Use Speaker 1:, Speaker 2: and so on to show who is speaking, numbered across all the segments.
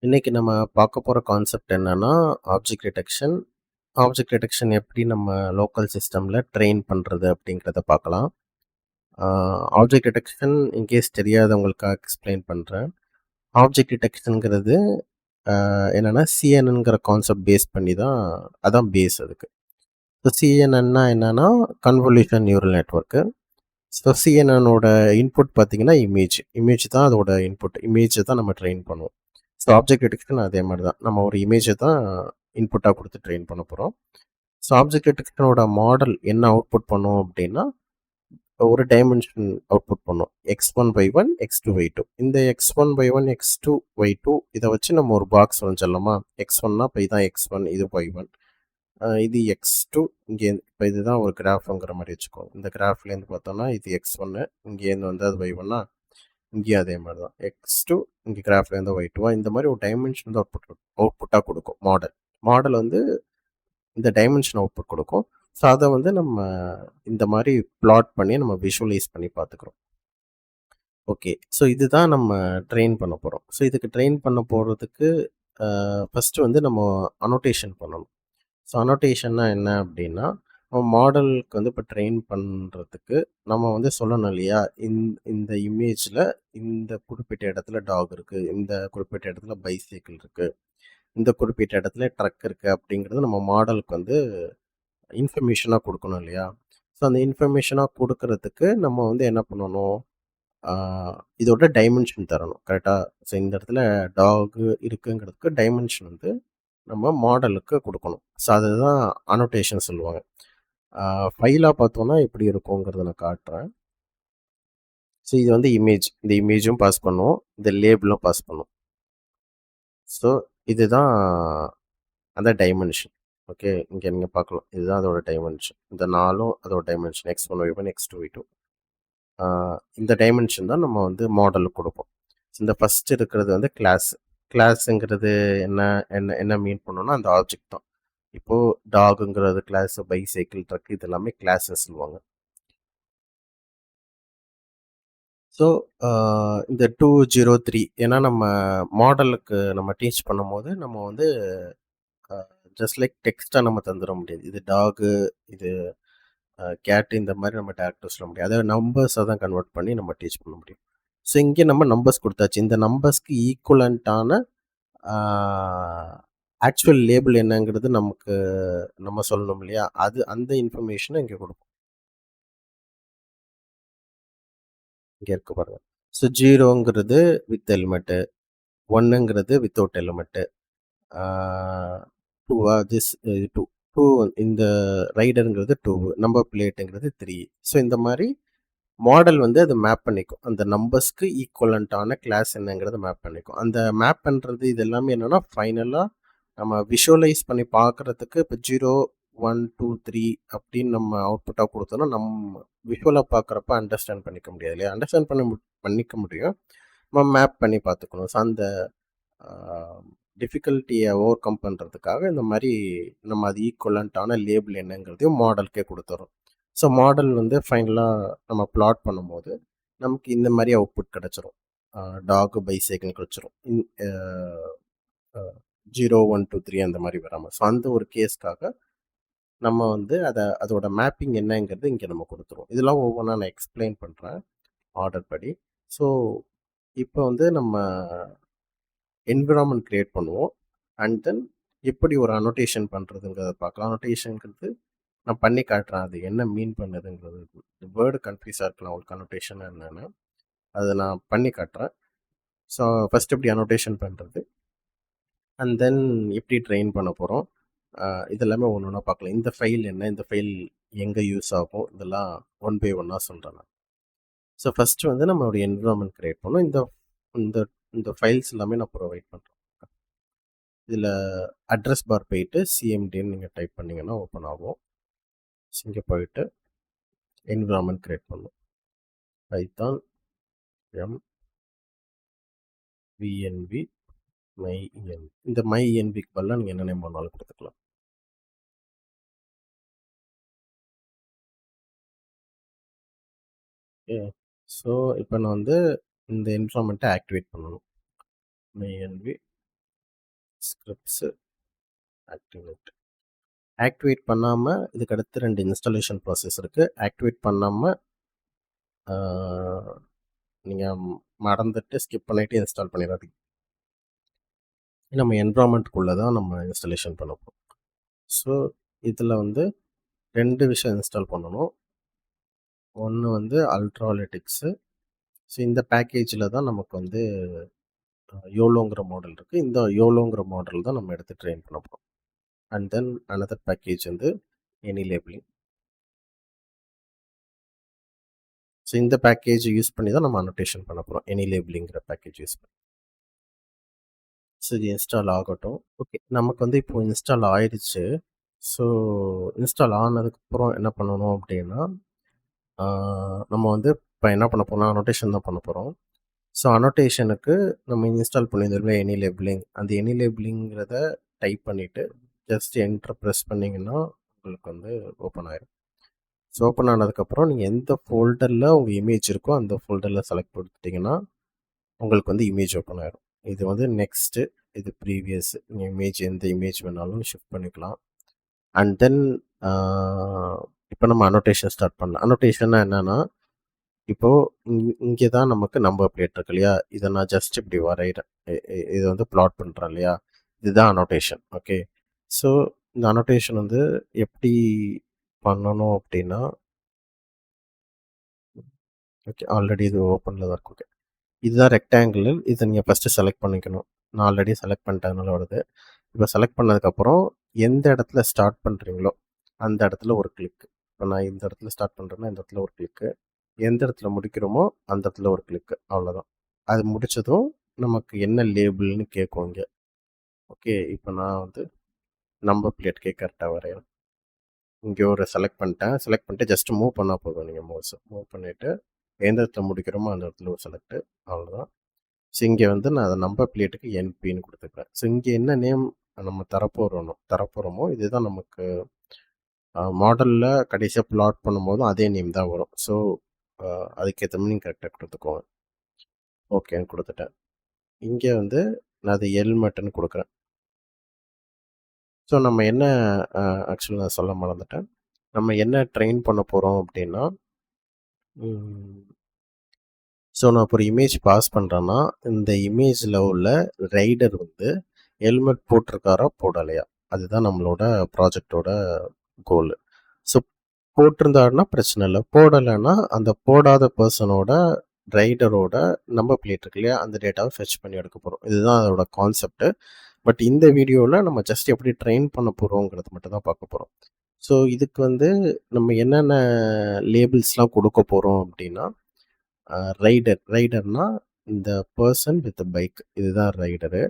Speaker 1: இன்னைக்கு நம்ம பார்க்க போற கான்செப்ட் என்னன்னா, ஆப்ஜெக்ட் டிடெக்ஷன். ஆப்ஜெக்ட் டிடெக்ஷன் எப்படி நம்ம லோக்கல் சிஸ்டம்ல ட்ரெயின் பண்றது அப்படிங்கிறத பார்க்கலாம். ஆப்ஜெக்ட் டிடெக்ஷன் இன்கேஸ் தெரியாதவங்களுக்காக எக்ஸ்பிளைன் பண்றேன். ஆப்ஜெக்ட் டிடெக்ஷன்ங்கிறது என்னன்னா சிஎன்என்ங்கிற கான்செப்ட் பேஸ் பண்ணி தான் அதான் பேஸ் அதுக்கு. ஸோ சிஎன்என்னா என்னன்னா கன்வல்யூஷன் நியூரல் நெட்வொர்க்கு. ஸோ சிஎன்எனோட இன்புட் பார்த்தீங்கன்னா இமேஜ். இமேஜ் தான் அதோட இன்புட். இமேஜை தான் நம்ம ட்ரெயின் பண்ணுவோம். ஸோ ஆப்ஜெக்ட் டிடெக்ஷன் அதே மாதிரி தான். நம்ம ஒரு இமேஜை தான் இன்புட்டாக கொடுத்து ட்ரெயின் பண்ண போகிறோம். ஸோ ஆப்ஜெக்ட் டிடெக்ஷனோட மாடல் என்ன அவுட்புட் பண்ணும் அப்படின்னா, ஒரு டைமென்ஷன் அவுட்புட் பண்ணும். x1 by 1 x2 by 2. இந்த x1 by 1 x2 by 2 இதை வச்சு நம்ம ஒரு பாக்ஸ் வரைஞ்சிடலாமா? x1னா இப்போ இதான் x1, இது y1, இது x2. இங்கே இப்போ இதுதான் ஒரு கிராஃப்ங்கிற மாதிரி வச்சுக்கோங்க. இந்த கிராஃப்லேருந்து பார்த்தோம்னா இது x1, இங்கேருந்து வந்து அது y1. இங்கேயும் அதே மாதிரி தான் x2, இங்கே கிராஃப்லேருந்து y2. இந்த மாதிரி ஒரு டைமென்ஷன் வந்து அவுட்புட்டாக கொடுக்கும் மாடல். மாடல் வந்து இந்த டைமென்ஷன் அவுட்புட் கொடுக்கும். ஸோ அதை வந்து நம்ம இந்த மாதிரி பிளாட் பண்ணி நம்ம விஷுவலைஸ் பண்ணி பார்த்துக்குறோம். ஓகே, ஸோ இதுதான் நம்ம ட்ரெயின் பண்ண போகிறோம். ஸோ இதுக்கு ட்ரெயின் பண்ண போகிறதுக்கு ஃபஸ்ட்டு வந்து நம்ம அனோட்டேஷன் பண்ணணும். ஸோ அனோட்டேஷன்னா என்ன அப்படின்னா, நம்ம மாடலுக்கு வந்து இப்போ ட்ரெயின் பண்ணுறதுக்கு நம்ம வந்து சொல்லணும் இல்லையா, இந்த இமேஜில் இந்த குறிப்பிட்ட இடத்துல டாக் இருக்குது, இந்த குறிப்பிட்ட இடத்துல பைசைக்கிள் இருக்குது, இந்த குறிப்பிட்ட இடத்துல ட்ரக் இருக்குது அப்படிங்கிறது நம்ம மாடலுக்கு வந்து இன்ஃபர்மேஷனாக கொடுக்கணும் இல்லையா. ஸோ அந்த இன்ஃபர்மேஷனாக கொடுக்கறதுக்கு நம்ம வந்து என்ன பண்ணணும், இதோட டைமென்ஷன் தரணும் கரெக்டாக. ஸோ இந்த இடத்துல டாகு இருக்குங்கிறதுக்கு டைமென்ஷன் வந்து நம்ம மாடலுக்கு கொடுக்கணும். ஸோ அதுதான் அனோட்டேஷன் சொல்லுவாங்க. ஃபைலாக பார்த்தோன்னா எப்படி இருக்குங்கிறத நான் காட்டுறேன். ஸோ இது வந்து இமேஜ். இந்த இமேஜும் பாஸ் பண்ணும், இந்த லேபிளும் பாஸ் பண்ணும். ஸோ இதுதான் அந்த டைமென்ஷன். ஓகே, இங்கே நீங்கள் பார்க்கலாம், இதுதான் அதோட டைமென்ஷன். இந்த 4ம் அதோட dimension x1 y1 x2 y2. இந்த டைமென்ஷன் தான் நம்ம வந்து மாடலுக்கு கொடுப்போம். இந்த ஃபஸ்ட் இருக்கிறது வந்து கிளாஸ். கிளாஸுங்கிறது என்ன என்ன என்ன மீன் பண்ணோன்னா அந்த ஆப்ஜெக்ட் தான். இப்போது டாகுங்கிறது கிளாஸ், பைசைக்கிள், ட்ரக் இது எல்லாமே கிளாஸஸ் சொல்லுவாங்க. ஸோ இந்த 203 ஏன்னா நம்ம மாடலுக்கு நம்ம டீச் பண்ணும்போது நம்ம வந்து ஜஸ்ட் லைக் டெக்ஸ்ட்டாக நம்ம தந்துட முடியாது. இது டாகு, இது கேட்டு, இந்த மாதிரி நம்ம டேரக்டாக சொல்ல முடியாது. அதை நம்பர்ஸாக தான் கன்வெர்ட் பண்ணி நம்ம டீச் பண்ண முடியும். ஸோ இங்கே நம்ம நம்பர்ஸ் கொடுத்தாச்சு. இந்த நம்பர்ஸ்க்கு ஈக்குவலண்ட்டான ஆக்சுவல் லேபிள் என்னங்கிறது நமக்கு நம்ம சொல்லணும் இல்லையா, அது அந்த இன்ஃபர்மேஷனை இங்கே கொடுப்போம். இங்கே இருக்க பாருங்க. ஸோ 0ங்கிறது வித் எலிமெண்ட்டு, 1ங்கிறது வித்தவுட் எலிமெண்ட்டு, 2 திஸ் 2 2 இந்த ரைடருங்கிறது 2, நம்பர் பிளேட்டுங்கிறது 3. ஸோ இந்த மாதிரி மாடல் வந்து அது மேப் பண்ணிக்கும். அந்த நம்பர்ஸ்க்கு ஈக்குவலண்ட்டான கிளாஸ் என்னங்கிறத மேப் பண்ணிக்கும். அந்த மேப் பண்ணுறது இது எல்லாமே என்னென்னா ஃபைனலாக நம்ம விஷுவலைஸ் பண்ணி பார்க்குறதுக்கு இப்போ 0 1 2 3 அப்படின்னு நம்ம அவுட்புட்டாக கொடுத்தோன்னா நம்ம விஷுவலாக பார்க்குறப்ப அண்டர்ஸ்டாண்ட் பண்ணிக்க முடியாது இல்லையா. அண்டர்ஸ்டாண்ட் பண்ணிக்க முடியும், நம்ம மேப் பண்ணி பார்த்துக்கணும். ஸோ அந்த டிஃபிகல்ட்டியை ஓவர் கம் பண்ணுறதுக்காக இந்த மாதிரி நம்ம அது ஈக்குவலண்ட்டான லேபிள் என்னங்கிறதையும் மாடலுக்கே கொடுத்துறோம். ஸோ மாடல் வந்து ஃபைனலாக நம்ம பிளாட் பண்ணும்போது நமக்கு இந்த மாதிரி அவுட்புட் கிடச்சிரும். டாகு பைசைக்கிள் கிடச்சிரும். 0 1 2 3 அந்த மாதிரி வராமல். ஸோ அந்த ஒரு கேஸ்க்காக நம்ம வந்து அதோட மேப்பிங் என்னங்கிறது இங்கே நம்ம கொடுத்துருவோம். இதெல்லாம் ஒவ்வொன்றா நான் எக்ஸ்பிளைன் பண்ணுறேன் ஆர்டர் படி. ஸோ இப்போ வந்து நம்ம என்விரான்மெண்ட் க்ரியேட் பண்ணுவோம். அண்ட் தென் எப்படி ஒரு அனோட்டேஷன் பண்ணுறதுங்கிறத பார்க்கலாம். அனோட்டேஷனுங்கிறது நான் பண்ணி காட்டுறேன், அது என்ன மீன் பண்ணுதுங்கிறது. வேர்டு கன்ஃபியூஸாக இருக்கலாம் உங்களுக்கு அனோட்டேஷன் என்னென்னு, அதை நான் பண்ணி காட்டுறேன். ஸோ ஃபஸ்ட் எப்படி அனோட்டேஷன் பண்ணுறது, அண்ட் தென் எப்படி ட்ரெயின் பண்ண போகிறோம், இதெல்லாமே ஒன்று ஒன்றா பார்க்கலாம். இந்த ஃபைல் என்ன, இந்த ஃபைல் எங்கே யூஸ் ஆகும், இதெல்லாம் ஒன் பை ஒன்னாக சொல்கிறேன் நான். ஸோ ஃபஸ்ட்டு வந்து நம்மளுடைய என்விரான்மெண்ட் க்ரியேட் பண்ணோம். இந்த இந்த இந்த ஃபைல்ஸ் எல்லாமே நான் ப்ரொவைட் பண்ணுறேன். இதில் அட்ரஸ் பார் போயிட்டு சிஎம்டின்னு நீங்கள் டைப் பண்ணிங்கன்னா ஓப்பன் ஆகும். இங்கே போயிட்டு என்விரான்மெண்ட் க்ரியேட் பண்ணும். Python MVNV MyENV. இந்த MyENVக்கு பதிலாக நீங்கள் என்ன நேம் பண்ணாலும் கொடுத்துக்கலாம். ஓகே, ஸோ இப்போ நான் வந்து இந்த என்விரான்மெண்ட்டை ஆக்டிவேட் பண்ணணும். MyENV ஸ்கிரிப்ட்ஸு ஆக்டிவேட் பண்ணாமல் இதுக்கு அடுத்து 2 இன்ஸ்டாலேஷன் ப்ராசஸ் இருக்குது. ஆக்டிவேட் பண்ணாமல் நீங்கள் மறந்துட்டு ஸ்கிப் பண்ணிவிட்டு இன்ஸ்டால் பண்ணிடாதீங்க. நம்ம என்விரான்மெண்ட்டுக்குள்ளே தான் நம்ம இன்ஸ்டாலேஷன் பண்ண போகிறோம். ஸோ இதில் வந்து 2 விஷயம் இன்ஸ்டால் பண்ணணும். ஒன்று வந்து அல்ட்ராலிட்டிக்ஸு. ஸோ இந்த பேக்கேஜில் தான் நமக்கு வந்து யோலோங்கிற மாடல் இருக்குது. இந்த யோலோங்கிற மாடல் தான் நம்ம எடுத்து ட்ரெயின் பண்ண போகிறோம். அண்ட் தென் அனதர் பேக்கேஜ் வந்து எனி லேபிளிங். ஸோ இந்த பேக்கேஜ் யூஸ் பண்ணி தான் நம்ம அனோட்டேஷன் பண்ண போகிறோம். எனி லேபிளிங்கிற பேக்கேஜ் யூஸ் பண்ணி. ஸோ இது இன்ஸ்டால் ஆகட்டும். ஓகே, நமக்கு வந்து இப்போது இன்ஸ்டால் ஆயிடுச்சு. ஸோ இன்ஸ்டால் ஆனதுக்கப்புறம் என்ன பண்ணணும் அப்படின்னா, நம்ம வந்து இப்போ என்ன பண்ண போகிறோம்னா அனோட்டேஷன் தான் பண்ண போகிறோம். ஸோ அனோட்டேஷனுக்கு நம்ம இன்ஸ்டால் பண்ணியிருந்தோம்ல எனி லேபிளிங், அந்த எனி லேபிளிங்கிறத டைப் பண்ணிவிட்டு ஜஸ்ட் என்டர் ப்ரெஸ் பண்ணிங்கன்னா உங்களுக்கு வந்து ஓப்பன் ஆயிடும். ஸோ ஓப்பன் ஆனதுக்கப்புறம் நீங்கள் எந்த ஃபோல்டரில் உங்கள் இமேஜ் இருக்கோ அந்த ஃபோல்டரில் செலக்ட் கொடுத்துட்டிங்கன்னா உங்களுக்கு வந்து இமேஜ் ஓப்பன் ஆயிடும். இது வந்து நெக்ஸ்ட்டு, இது ப்ரீவியஸ். நீங்கள் இமேஜ் எந்த இமேஜ் வேணாலும் ஷிஃப்ட் பண்ணிக்கலாம். அண்ட் தென் இப்போ நம்ம அனோட்டேஷன் ஸ்டார்ட் பண்ணலாம். அனோட்டேஷன்னா என்னென்னா, இப்போது இங்கே தான் நமக்கு நம்பர் பிளேட் இருக்கு இல்லையா, இதை நான் ஜஸ்ட் இப்படி வரைகிறேன், இதை வந்து பிளாட் பண்ணுறேன் இல்லையா, இதுதான் அனோட்டேஷன். ஓகே, ஸோ இந்த அனோட்டேஷன் வந்து எப்படி பண்ணணும் அப்படின்னா, ஓகே ஆல்ரெடி இது ஓப்பனில் தான் இருக்கு. ஓகே, இதுதான் ரெக்டாங்கிள். இதை நீங்கள் ஃபஸ்ட்டு செலக்ட் பண்ணிக்கணும். நான் ஆல்ரெடி செலக்ட் பண்ணிட்டதுனால வருது. இப்போ செலக்ட் பண்ணதுக்கப்புறம் எந்த இடத்துல ஸ்டார்ட் பண்ணுறீங்களோ அந்த இடத்துல ஒரு கிளிக்கு. இப்போ நான் இந்த இடத்துல ஸ்டார்ட் பண்ணுறேன்னா இந்த இடத்துல ஒரு கிளிக்கு, எந்த இடத்துல முடிக்கிறோமோ அந்த இடத்துல ஒரு கிளிக்கு, அவ்வளோதான். அது முடித்ததும் நமக்கு என்ன லேபிள்னு கேட்கும் இங்கே. ஓகே, இப்போ நான் வந்து நம்பர் பிளேட் கரெக்டாக வரையணும். இங்கே ஒரு செலக்ட் பண்ணிட்டு ஜஸ்ட் மூவ் பண்ணால் போதும். நீங்கள் மூவ் பண்ணிவிட்டு எந்த இடத்துல முடிக்கிறோமோ அந்த இடத்துல ஒரு செலக்ட்டு, அவ்வளோதான். ஸோ இங்கே வந்து நான் அதை நம்பர் பிளேட்டுக்கு என்பின்னு கொடுத்துக்கிறேன். ஸோ இங்கே என்ன நேம் நம்ம தரப்போகிறோமோ இதுதான் நமக்கு மாடலில் கடைசியாக பிளாட் பண்ணும்போதும் அதே நேம் தான் வரும். ஸோ அதுக்கேற்ற மாதிரி நீங்கள் கரெக்டாக கொடுத்துக்கோங்க. ஓகேன்னு கொடுத்துட்டேன். இங்கே வந்து நான் அது எல்மெட்டுன்னு கொடுக்குறேன். ஸோ நம்ம என்ன ஆக்சுவலாக நான் சொல்ல மறந்துட்டேன். நம்ம என்ன ட்ரெயின் பண்ண போகிறோம் அப்படின்னா, ஸோ நான் இப்போ ஒரு இமேஜ் பாஸ் பண்ணுறேன்னா இந்த இமேஜில் உள்ள ரைடர் வந்து ஹெல்மெட் போட்டிருக்காரா போடலையா, அதுதான் நம்மளோட ப்ராஜெக்டோட கோல். ஸோ போட்டிருந்தாருன்னா பிரச்சனை இல்லை, போடலைன்னா அந்த போடாத பர்சனோட ரைடரோட நம்பர் பிளேட் இருக்கு இல்லையா, அந்த டேட்டாவை ஃபெச் பண்ணி எடுக்க போகிறோம். இதுதான் அதோட கான்செப்ட். பட் இந்த வீடியோவில் நம்ம ஜஸ்ட் எப்படி ட்ரெயின் பண்ண போகிறோங்கிறது மட்டும் தான் பார்க்க போகிறோம். ஸோ இதுக்கு வந்து நம்ம என்னென்ன லேபிள்ஸ்லாம் கொடுக்க போகிறோம் அப்படின்னா, ரைடர்னா இந்த பர்சன் வித் பைக், இதுதான் ரைடரு.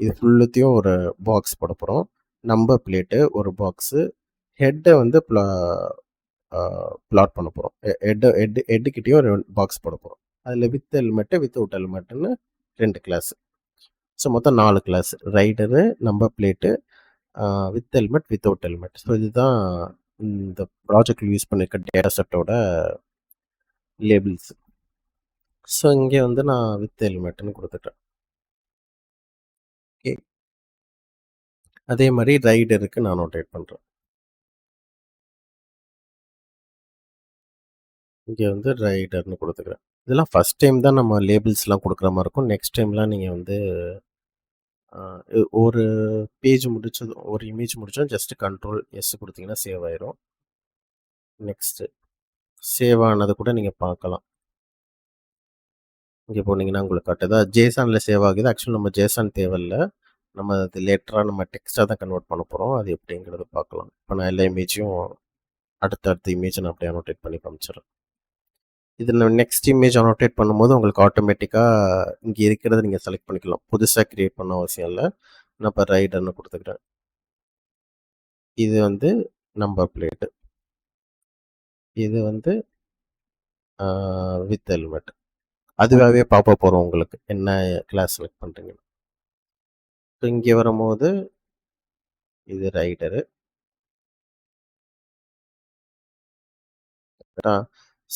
Speaker 1: இது ஃபுல்லுத்தையும் ஒரு பாக்ஸ் போட போகிறோம். நம்பர் பிளேட்டு ஒரு பாக்ஸு, ஹெட்டை வந்து பிளாட் பண்ண போகிறோம். ஹெட்டுக்கிட்டேயும் ஒரு பாக்ஸ் போட போகிறோம். அதில் வித் ஹெல்மெட்டு வித்தவுட் ஹெல்மெட்டுன்னு 2 கிளாஸு. ஸோ மொத்தம் 4 class, rider, number plate, with helmet without helmet. So இதுதான் இந்த ப்ராஜெக்டில் யூஸ் பண்ணியிருக்க டேட்டா செட்டோட லேபிள்ஸ். ஸோ இங்கே வந்து நான் வித் ஹெல்மெட்டுன்னு கொடுத்துட்டேன். ஓகே, அதே மாதிரி ரைடருக்கு நான் நோட்டேட் பண்ணுறேன். இங்கே வந்து ரைடர்னு கொடுத்துக்கிறேன். இதெல்லாம் ஃபஸ்ட் டைம் தான் நம்ம லேபிள்ஸ்லாம் கொடுக்குற மாதிரி இருக்கும். நெக்ஸ்ட் டைம்லாம் நீங்கள் வந்து ஒரு பேஜ் முடிச்சதும், ஒரு இமேஜ் முடிச்சதும் ஜஸ்ட் கண்ட்ரோல் எஸ் கொடுத்தீங்கன்னா சேவ் ஆயிரும். நெக்ஸ்ட்டு சேவ் ஆனது கூட நீங்கள் பார்க்கலாம். இங்கே போனீங்கன்னா உங்களுக்கு காட்டுதா, ஜேசானில் சேவ் ஆகுது. ஆக்சுவலி நம்ம ஜேசான் தேவையில்லை, நம்ம அது லேட்டராக நம்ம டெக்ஸ்ட்டாக தான் கன்வெர்ட் பண்ண போகிறோம். அது எப்படிங்கிறது பார்க்கலாம். இப்போ நான் எல்லா இமேஜையும் அடுத்த இமேஜை நான் அப்படியே அனோட்டேட் பண்ணி காமிச்சிடுறேன். இதில் நெக்ஸ்ட் இமேஜ் அனோட்டேட் பண்ணும்போது உங்களுக்கு ஆட்டோமேட்டிக்காக இங்கே இருக்கிறத நீங்கள் செலக்ட் பண்ணிக்கலாம். புதுசாக க்ரியேட் பண்ண அவசியம் இல்லை. நான் இப்போ ரைடர்னு கொடுத்துக்கிறேன். இது வந்து நம்பர் பிளேட்டு, இது வந்து வித் ஹெல்மெட். அதுவாகவே பார்ப்ப போகிறோம் உங்களுக்கு என்ன கிளாஸ் செலக்ட் பண்ணுறீங்கன்னு. ஸோ இங்கே வரும்போது இது ரைடரு.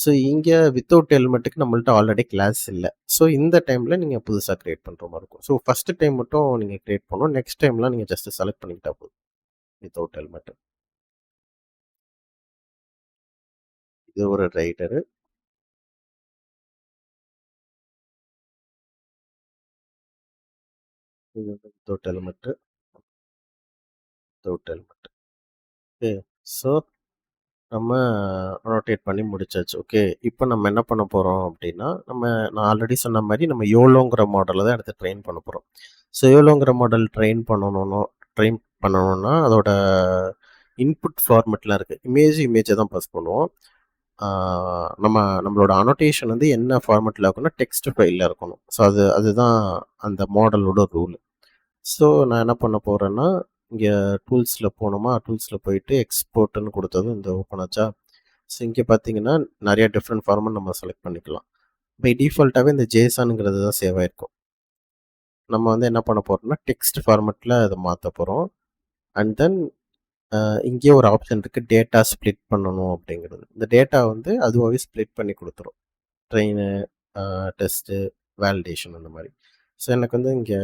Speaker 1: ஸோ இங்கே வித்தவுட் ஹெல்மெட்டுக்கு நம்மள்ட்ட ஆல்ரெடி கிளாஸ் இல்லை. ஸோ இந்த டைமில் நீங்கள் புதுசாக க்ரியேட் பண்ணுற மாதிரி இருக்கும். ஸோ ஃபஸ்ட்டு டைம் மட்டும் நீங்கள் க்ரியேட் பண்ணணும். நெக்ஸ்ட் டைம்லாம் நீங்கள் ஜஸ்ட் செலக்ட் பண்ணிக்கிட்டா போதும் வித்தவுட் ஹெல்மெட்டு. இது ஒரு ரைடரு. இது வந்து without helmet. Without helmet. Okay. So நம்ம ரொட்டேட் பண்ணி முடிச்சாச்சு. ஓகே. இப்போ நம்ம என்ன பண்ண போகிறோம் அப்படின்னா, நான் ஆல்ரெடி சொன்ன மாதிரி நம்ம யோலோங்கிற மாடலை தான் எடுத்து ட்ரெயின் பண்ண போகிறோம். ஸோ யோலோங்கிற மாடல் ட்ரெயின் பண்ணணும்னா அதோட இன்புட் ஃபார்மெட்லாம் இருக்குது. இமேஜை தான் பாஸ் பண்ணுவோம். நம்மளோட அனோட்டேஷன் வந்து என்ன ஃபார்மெட்டில் இருக்கணும்னா டெக்ஸ்ட் ஃபைலில் இருக்கணும். ஸோ அதுதான் அந்த மாடலோட ரூல். ஸோ நான் என்ன பண்ண போகிறேன்னா, இங்கே டூல்ஸில் போனோமா, டூல்ஸில் போயிட்டு எக்ஸ்போர்ட்டுன்னு கொடுத்ததும் இந்த ஓப்பன் ஆச்சா. ஸோ இங்கே பார்த்தீங்கன்னா நிறைய டிஃப்ரெண்ட் ஃபார்மெட் நம்ம செலக்ட் பண்ணிக்கலாம். பை டிஃபால்ட்டாகவே இந்த ஜேசானுங்கிறது தான் சேவ் ஆகிருக்கும். நம்ம வந்து என்ன பண்ண போகிறோம்னா டெக்ஸ்ட் ஃபார்மெட்டில் அதை மாற்ற போகிறோம். அண்ட் தென் இங்கேயே ஒரு ஆப்ஷன் இருக்குது, டேட்டா ஸ்ப்ளிட் பண்ணணும் அப்படிங்கிறது. இந்த டேட்டா வந்து அதுவாகவே ஸ்ப்ளிட் பண்ணி கொடுத்துரும். ட்ரெயின், டெஸ்ட்டு, வேலிடேஷன் அந்த மாதிரி. ஸோ எனக்கு வந்து இங்கே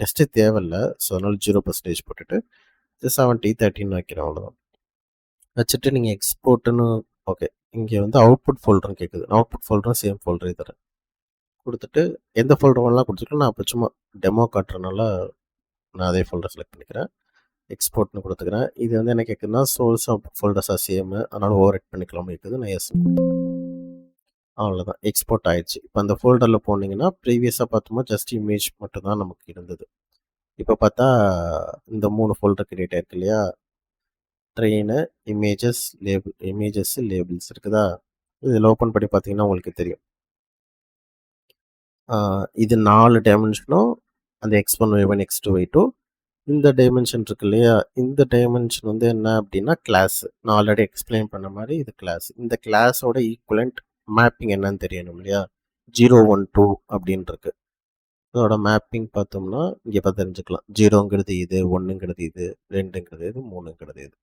Speaker 1: டெஸ்ட்டு தேவையில்லை. ஸோ அதனால் 0% போட்டுட்டு 70-30 வைக்கிறேன், அவ்வளோதான். வச்சுட்டு நீங்கள் எக்ஸ்போர்ட்டுன்னு ஓகே. இங்கே வந்து அவுட்புட் ஃபோல்டர்னு கேட்குது. அவுட்புட் ஃபோல்டரும் சேம் ஃபோல்டரே தரேன். கொடுத்துட்டு எந்த ஃபோல்டர் வேணாலும் கொடுத்துட்டு நான் இப்போ சும்மா டெமோ காட்டுறதுனால நான் அதே ஃபோல்டர் செலக்ட் பண்ணிக்கிறேன். எக்ஸ்போர்ட்னு கொடுத்துக்கிறேன். இது வந்து என்ன கேட்குதுன்னா சோர்ஸ் ஆஃப் ஃபோல்டர்ஸாக சேம், அதனால் ஓவர் ரைட் பண்ணிக்கலாமா இருக்குது. நான் எஸ். அவ்வளோதான், எக்ஸ்போர்ட் ஆயிடுச்சு. இப்போ அந்த ஃபோல்டரில் போனீங்கன்னா ப்ரீவியஸாக பார்த்தோமா ஜஸ்ட் இமேஜ் மட்டும் தான் நமக்கு இருந்தது. இப்போ பார்த்தா இந்த 3 ஃபோல்டர் கிரியேட் ஆயிருக்கு இல்லையா. ட்ரெயின், இமேஜஸ், லேபிள்ஸ் இருக்குதா. இதில் ஓப்பன் பண்ணி பார்த்தீங்கன்னா உங்களுக்கு தெரியும். இது 4 டைமென்ஷனும் அந்த x1, y1, x2, y2. இந்த டைமென்ஷன் இருக்கு இல்லையா, இந்த டைமென்ஷன் வந்து என்ன அப்படின்னா கிளாஸ். நான் ஆல்ரெடி எக்ஸ்பிளைன் பண்ண மாதிரி இது கிளாஸ். இந்த கிளாஸோட ஈக்குவலண்ட் மேப்பிங் என்னன்னு தெரியணும் இல்லையா. 0, 1, 2 அப்படின்னு இருக்கு. இதோட மேப்பிங் பார்த்தோம்னா இங்கே பார்த்து தெரிஞ்சுக்கலாம். 0ங்கிறது இது, 1ங்கிறது இது, 2ங்கிறது இது, 3ங்கிறது இது.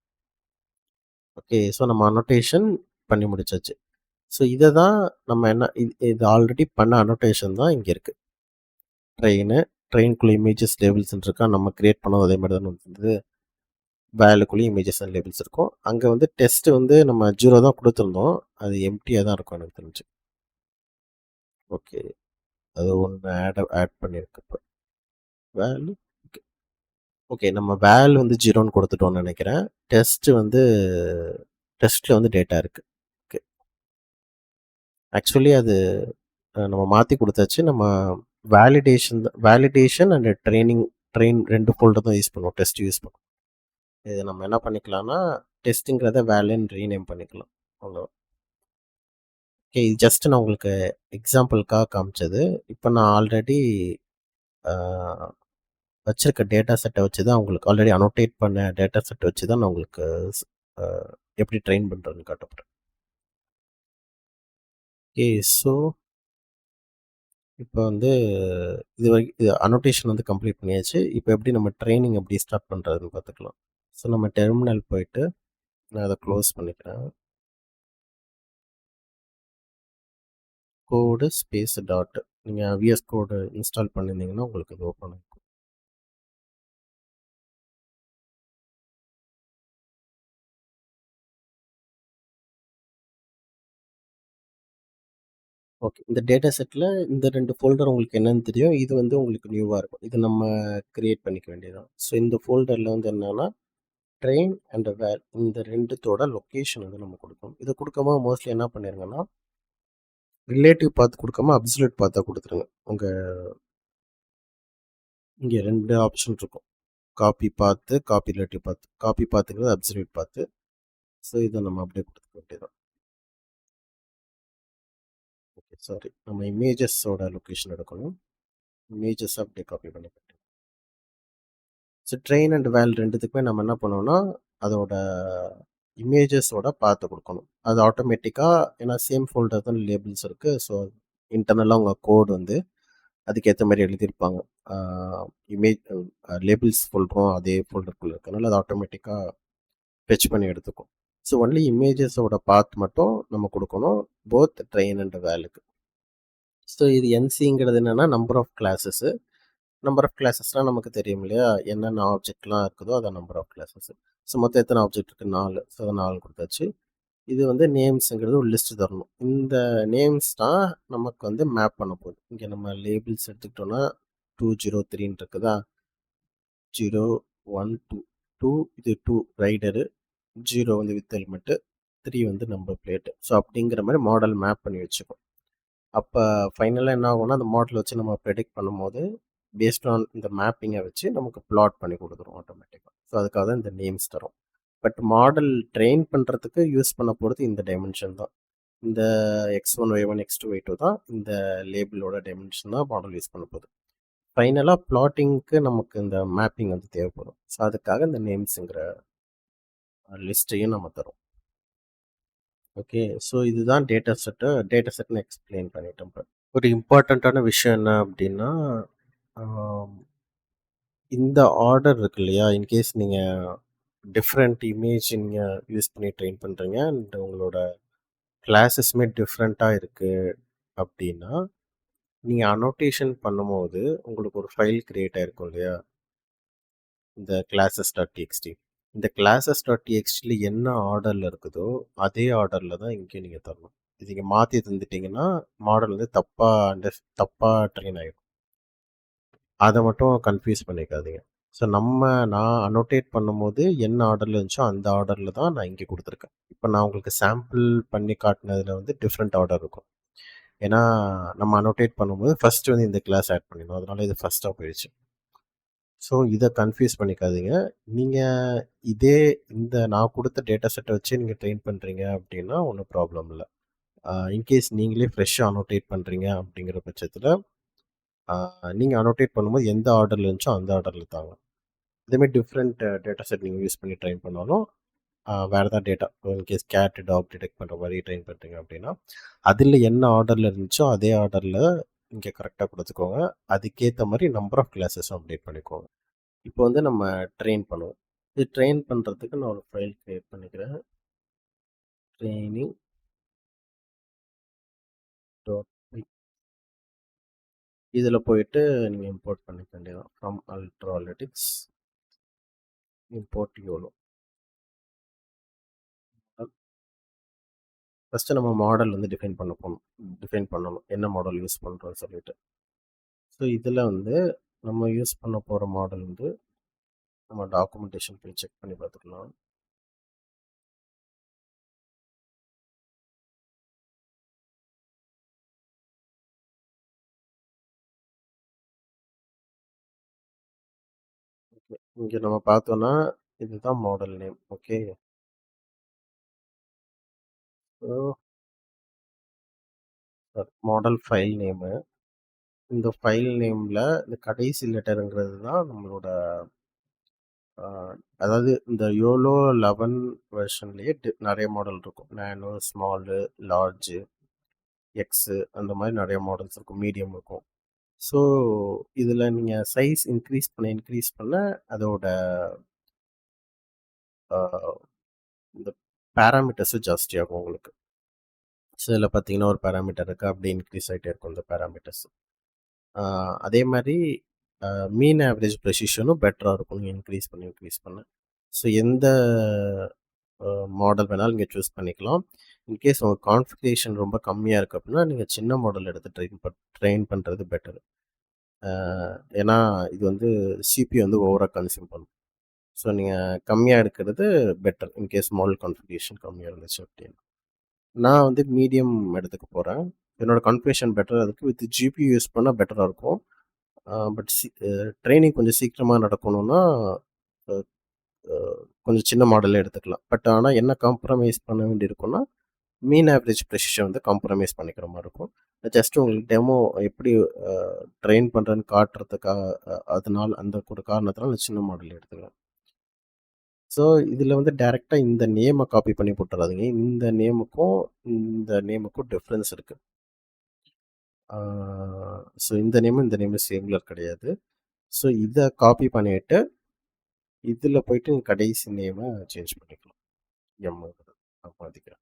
Speaker 1: ஓகே. ஸோ நம்ம அனோட்டேஷன் பண்ணி முடிச்சாச்சு. ஸோ இதை தான் நம்ம என்ன இது ஆல்ரெடி பண்ண அனோட்டேஷன் தான் இங்கே இருக்குது. ட்ரெயின்குள்ளே இமேஜஸ் லேபிள்ஸ் இருக்கா, நம்ம கிரியேட் பண்ணோம் அதே மாதிரி தான் வந்தது. வேலுக்குள்ளேயும் இமேஜஸ் அண்ட் லேபிள்ஸ் இருக்கும். அங்கே வந்து டெஸ்ட் வந்து நம்ம 0 தான் கொடுத்துருந்தோம். அது எம்டியாக தான் இருக்கும் எனக்கு தெரிஞ்சு. ஓகே. அது ஒன்று ஆட் பண்ணியிருக்கு இப்போ. Value okay. ஓகே, நம்ம வேல்யூ வந்து 0ன்னு கொடுத்துட்டோம்னு நினைக்கிறேன். டெஸ்ட்டில் வந்து டேட்டா இருக்குது. ஓகே. ஆக்சுவலி அது நம்ம மாற்றி கொடுத்தாச்சு. நம்ம வேலிடேஷன் அண்ட் ட்ரெயின் 2 ஃபோல்டர் தான் யூஸ் பண்ணுவோம். டெஸ்ட் யூஸ் பண்ணுவோம். இது நம்ம என்ன பண்ணிக்கலாம்னா டெஸ்ட்டுங்கிறத வேல்யூன்னு ரீநேம் பண்ணிக்கலாம், அவ்வளோ. ஓகே. இது ஜஸ்ட் நான் உங்களுக்கு எக்ஸாம்பிளுக்காக காமிச்சது. இப்போ நான் ஆல்ரெடி வச்சிருக்க டேட்டா செட்டை வச்சு தான் உங்களுக்கு ஆல்ரெடி அனோட்டேட் பண்ண டேட்டா செட்டை வச்சு தான் நான் உங்களுக்கு எப்படி ட்ரெயின் பண்ணுறதுன்னு காட்டப்படுறேன். ஓகே. ஸோ இப்போ வந்து இது அனோட்டேஷன் வந்து கம்ப்ளீட் பண்ணியாச்சு. இப்போ எப்படி நம்ம ட்ரைனிங் எப்படி ஸ்டார்ட் பண்ணுறதுன்னு பார்த்துக்கலாம். ஸோ நம்ம டெர்மினல் போயிட்டு நான் அதை க்ளோஸ் பண்ணிக்கிறேன். கோடு ஸ்பேஸ் டாட், நீங்கள் விஎஸ் கோடு இன்ஸ்டால் பண்ணியிருந்தீங்கன்னா உங்களுக்கு இது ஓப்பன் ஆகும். ஓகே. இந்த டேட்டா செட்டில் இந்த 2 ஃபோல்டர் உங்களுக்கு என்னன்னு தெரியும். இது வந்து உங்களுக்கு நியூவாக இருக்கும். இது நம்ம கிரியேட் பண்ணிக்க வேண்டியதுதான். ஸோ இந்த ஃபோல்டரில் வந்து என்னன்னா ட்ரெயின் அண்ட் வேல், இந்த 2தோட லொக்கேஷன் வந்து நம்ம கொடுக்கணும். இதை கொடுக்காம மோஸ்ட்லி என்ன பண்ணிருங்கன்னா ரிலேட்டிவ் பார்த்து கொடுக்காம அப்சல்யூட் பார்த்தா கொடுத்துருங்க. உங்கள் இங்கே 2 ஆப்ஷன் இருக்கும். காப்பி ரிலேட்டிவ் பார்த்து. காப்பி பார்த்துங்கிறது அப்சல்யூட் பார்த்து. ஸோ இதை நம்ம அப்படியே கொடுத்துக்க வேண்டியதான். ஓகே, சாரி, நம்ம இமேஜஸோட லொக்கேஷன் எடுக்கணும். இமேஜஸ் அப்படியே காப்பி பண்ணிக்கிட்டோம். ஸோ ட்ரெயின் அண்ட் வேல் 2த்துக்குமே நம்ம என்ன பண்ணோம்னா அதோட இமேஜஸோட பார்த்து கொடுக்கணும். அது ஆட்டோமேட்டிக்காக, ஏன்னா சேம் ஃபோல்டர் தான் லேபிள்ஸ் இருக்குது. ஸோ இன்டர்னலாக உங்கள் கோடு வந்து அதுக்கேற்ற மாதிரி எழுதியிருப்பாங்க. இமேஜ் லேபிள்ஸ் ஃபோல்டரும் அதே ஃபோல்டருக்குள்ளே இருக்கனால அது ஆட்டோமேட்டிக்காக ஃபெச் பண்ணி எடுத்துக்கும். ஸோ ஒன்லி இமேஜஸோட பாத் மட்டும் நம்ம கொடுக்கணும் போத் ட்ரெயின் அண்ட் வேலுக்கு. ஸோ இது என்சிங்கிறது என்னென்னா number of classes. Number of கிளாஸஸ்னால் நமக்கு தெரியும் இல்லையா, என்னென்ன ஆப்ஜெக்ட்லாம் இருக்குதோ அதான் நம்பர் ஆஃப் கிளாஸஸ். ஸோ மொத்தம் எத்தனை ஆப்ஜெக்ட் இருக்குது, 4. ஸோ அதை 4 கொடுத்தாச்சு. இது வந்து நேம்ஸுங்கிறது ஒரு லிஸ்ட் தரணும். இந்த நேம்ஸ் தான் நமக்கு வந்து மேப் பண்ண போகுது. இங்கே நம்ம லேபிள்ஸ் எடுத்துக்கிட்டோன்னா 203 இருக்குதா, 0 1 2 2 இது 2 ரைடரு, 0 வந்து வித் ஹெல்மெட்டு, 3 வந்து நம்பர் பிளேட்டு. ஸோ அப்படிங்கிற மாதிரி மாடல் மேப் பண்ணி வச்சுக்கோம். அப்போ ஃபைனலாக என்ன ஆகும்னா அந்த மாடல் வச்சு நம்ம ப்ரெடிக்ட் பண்ணும்போது பேஸ்ட் ஆன் இந்த மேப்பிங்கை வச்சு நமக்கு பிளாட் பண்ணி கொடுத்துரும் ஆட்டோமேட்டிக்காக. ஸோ அதுக்காக தான் இந்த நேம்ஸ் தரும். பட் மாடல் ட்ரெயின் பண்ணுறதுக்கு யூஸ் பண்ண போகிறது இந்த டைமென்ஷன் தான். இந்த x1 y1 x2 y2 தான் இந்த லேபிளோட டைமென்ஷன் தான் மாடல் யூஸ் பண்ண போகுது. ஃபைனலாக பிளாட்டிங்க்கு நமக்கு இந்த மேப்பிங் வந்து தேவைப்படும். ஸோ அதுக்காக இந்த நேம்ஸுங்கிற லிஸ்ட்டையும் நம்ம தரும். ஓகே, ஸோ இதுதான் டேட்டா செட்டு. டேட்டா செட்னு எக்ஸ்பிளைன் பண்ணிட்டோம். இப்போ ஒரு இம்பார்ட்டண்ட்டான விஷயம் என்ன அப்படின்னா, இந்த ஆர்டர் இருக்கு இல்லையா, இன்கேஸ் நீங்கள் டிஃப்ரெண்ட் இமேஜ் நீங்கள் யூஸ் பண்ணி ட்ரெயின் பண்ணுறீங்க அண்ட் உங்களோட கிளாஸஸ்மே டிஃப்ரெண்ட்டாக இருக்குது அப்படின்னா, நீங்கள் அனோட்டேஷன் பண்ணும்போது உங்களுக்கு ஒரு ஃபைல் க்ரியேட் ஆகிருக்கும் இல்லையா, இந்த classes.txt. இந்த classes.txtல என்ன ஆர்டரில் இருக்குதோ அதே ஆர்டரில் தான் இங்கே நீங்கள் தரணும். இது நீங்கள் மாற்றி தந்துட்டிங்கன்னா மாடல் வந்து தப்பாக ட்ரெயின் ஆகிடும். அதை மட்டும் கன்ஃபியூஸ் பண்ணிக்காதீங்க. ஸோ நான் அனோட்டேட் பண்ணும்போது என்ன ஆர்டரில் இருந்துச்சோ அந்த ஆர்டரில் தான் நான் இங்கே கொடுத்துருக்கேன். இப்போ நான் உங்களுக்கு சாம்பிள் பண்ணி காட்டினதில் வந்து டிஃப்ரெண்ட் ஆர்டர் இருக்கும். ஏன்னா நம்ம அனோட்டேட் பண்ணும்போது ஃபஸ்ட்டு வந்து இந்த கிளாஸ் ஆட் பண்ணிடணும், அதனால இது ஃபஸ்ட்டாக போயிடுச்சு. ஸோ இதை கன்ஃபியூஸ் பண்ணிக்காதீங்க. நீங்கள் இந்த நான் கொடுத்த டேட்டா செட்டை வச்சு நீங்கள் ட்ரெயின் பண்ணுறீங்க அப்படின்னா ஒன்றும் ப்ராப்ளம் இல்லை. இன்கேஸ் நீங்களே ஃப்ரெஷ்ஷாக அனோட்டேட் பண்ணுறீங்க அப்படிங்கிற பட்சத்தில் நீங்கள் அனோட்டேட் பண்ணும்போது எந்த ஆர்டரில் இருந்துச்சோ அந்த ஆர்டரில் தாங்க. இதேமாதிரி டிஃப்ரெண்ட் டேட்டா செட் நீங்கள் யூஸ் பண்ணி ட்ரெயின் பண்ணாலும் வேறு ஏதாவது data in case cat dog detect பண்ணுற மாதிரி ட்ரெயின் பண்ணுறீங்க அப்படின்னா அதில் என்ன ஆர்டரில் இருந்துச்சோ அதே ஆர்டரில் இங்கே கரெக்டாக கொடுத்துக்கோங்க. அதுக்கேற்ற மாதிரி நம்பர் ஆஃப் கிளாஸஸும் அப்டேட் பண்ணிக்கோங்க. இப்போ வந்து நம்ம ட்ரெயின் பண்ணுவோம். இது ட்ரெயின் பண்ணுறதுக்கு நான் ஒரு ஃபைல் க்ரியேட் பண்ணிக்கிறேன். ட்ரெயினிங் இதில் போயிட்டு நீங்கள் இம்போர்ட் பண்ணிக்க வேண்டியதான். From Ultralytics import YOLO. First நம்ம மாடல் வந்து டிஃபைன் பண்ணணும் என்ன மாடல் யூஸ் பண்ணுறோன்னு சொல்லிட்டு. ஸோ இதில் வந்து நம்ம யூஸ் பண்ண போகிற மாடல் வந்து நம்ம டாக்குமெண்டேஷன் போய் செக் பண்ணி பார்த்துக்கலாம். ஓகே, இங்கே நம்ம பார்த்தோன்னா இதுதான் model name. Okay, so model file name. இந்த ஃபைல் நேமில் இந்த கடைசி லெட்டருங்கிறது தான் நம்மளோட அதாவது இந்த யோலோ 11 வெர்ஷன்லேயே நிறைய மாடல் இருக்கும். நேனோ, ஸ்மாலு, லார்ஜு, எக்ஸு, அந்த மாதிரி நிறைய மாடல்ஸ் இருக்கும், மீடியம் இருக்கும். ஸோ இதில் நீங்கள் சைஸ் இன்க்ரீஸ் பண்ண அதோட இந்த பேராமீட்டர்ஸும் ஜாஸ்தியாகும் உங்களுக்கு. ஸோ இதில் பார்த்தீங்கன்னா ஒரு பேராமீட்டர் இருக்குது, அப்படியே இன்க்ரீஸ் ஆகிட்டே இருக்கும் இந்த பேராமீட்டர்ஸ். அதே மாதிரி மீன் ஆவரேஜ் ப்ரெசிஷனும் பெட்டராக இருக்கும் நீங்கள் இன்க்ரீஸ் பண்ண. ஸோ எந்த மாடல் வேணாலும் நீங்கள் சூஸ் பண்ணிக்கலாம். இன்கேஸ் உங்கள் கான்ஃபிகரேஷன் ரொம்ப கம்மியாக இருக்குது அப்படின்னா நீங்கள் சின்ன மாடல் எடுத்து ட்ரெயின் பண்ணுறது பெட்டர். ஏன்னா இது வந்து சிபி வந்து ஓவராக கன்சியூம் பண்ணும். ஸோ நீங்கள் கம்மியாக எடுக்கிறது பெட்டர் இன்கேஸ் மாடல் கான்ஃபிகரேஷன் கம்மியாக இருந்துச்சு அப்படின்னா. நான் வந்து மீடியம் எடுத்துக்க போகிறேன். என்னோடய கான்ஃபிகரேஷன் பெட்டராக இருக்குது. வித் ஜிபி யூஸ் பண்ணால் பெட்டராக இருக்கும். பட் ட்ரைனிங் கொஞ்சம் சீக்கிரமாக நடக்கணும்னா கொஞ்சம் சின்ன மாடலே எடுத்துக்கலாம். பட் ஆனால் என்ன காம்ப்ரமைஸ் பண்ண வேண்டி இருக்குன்னா மீன் ஆவரேஜ் ப்ரெசிஷன் வந்து காம்ப்ரமைஸ் பண்ணிக்கிற மாதிரி இருக்கும். ஜஸ்ட் உங்களுக்கு டெமோ எப்படி ட்ரெயின் பண்ணுறேன்னு காட்டுறதுக்காக அதனால் அந்த ஒரு காரணத்தினால நான் சின்ன மாடல் எடுத்துக்கிறேன். ஸோ இதில் வந்து டைரெக்டாக இந்த நேமை காப்பி பண்ணி போட்டுறாதீங்க. இந்த நேமுக்கும் டிஃப்ரென்ஸ் இருக்குது. ஸோ இந்த நேமும் சிமிலர் கிடையாது. ஸோ இதை காப்பி பண்ணிவிட்டு இதில் போயிட்டு கடைசி நேமை சேஞ்ச் பண்ணிக்கலாம். எம் நான் மாற்றிக்கிறேன்.